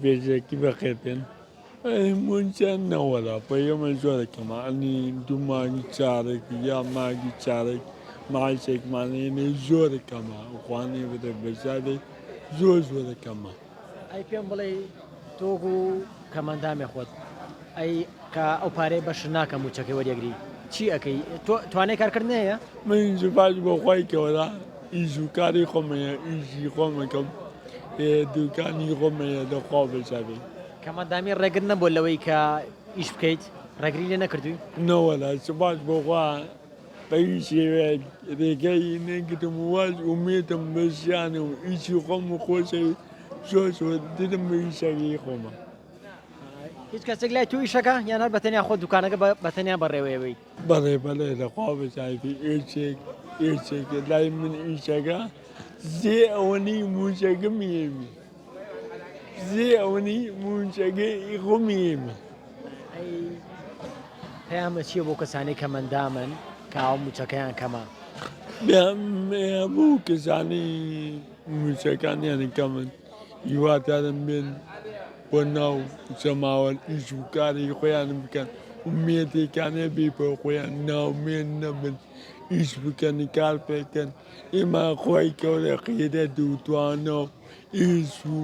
بێژێکی بەخێتێن هەموویان نەوەلا پەیەمە زۆرە کەمە ئەنی دوو مانگی چارێکی یا مانگی چارێک ماچێکمانێنێ زۆرە کەمە خوانێ بدە بەزارێ زۆرە کەمە. ئەی پێم بڵێ تۆگ و کەمەندامێ خۆت ئەی کە ئەو پارەی بەش ناکەم موچەکەی وەریەگری چی ئەەکەی توانای کارکردنەیە؟ من سوپاس بۆ خۆی کەوەرا ئیش و کاری خۆمەیە ئیشی خۆمەکەم دوکانی خۆمەیە دەخوا بەزارێ. کەمەندامی ڕێگر نەبوو لەوەی کە ئیش بکەیت ڕێگری لێ نەکردووی؟ نەوەلا سوپاس بۆخوا بەوی شێوەیە ڕێگەی نەگرتم واز ومێتم بەشیانە و ئیشی خۆم و خۆشەوی زۆر ددم بە ئیشەکەی خۆمە. هیچ کەسێک لای تو ئیشەکە یان هەر بەتەنیا خۆ دوکانەکە بەتەنیا بەڕێوەیەوەی؟ بەڵێ دەخوا بەزایفی ئێچێک لای من ئیشەکە زێ ئەوەنی موچەکەمیێمی زێ ئەوەنی موچەکەی خۆمیێمە. ئەی پەیامە چییە بۆ کەسانی کەمەندامن کە ئەو موچەکەیان کەمە؟ بوو کەسانی موچەکانیان کەمن هیوادارم بێن بۆ ناو جەماوەر ئیش و کاری خۆیان بکەن و مێردێکانە بێ بۆ خۆیان ناومێن نەبن ئیش بکەن کار پێکەن. ئێمە خۆی گەورە قیرە دووتوانەوە ئیش و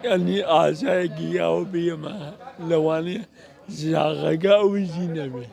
ئەنی ئازایەکی یاوە بێمە لەوانەیە زاغەکە ئەوژی نەبێ.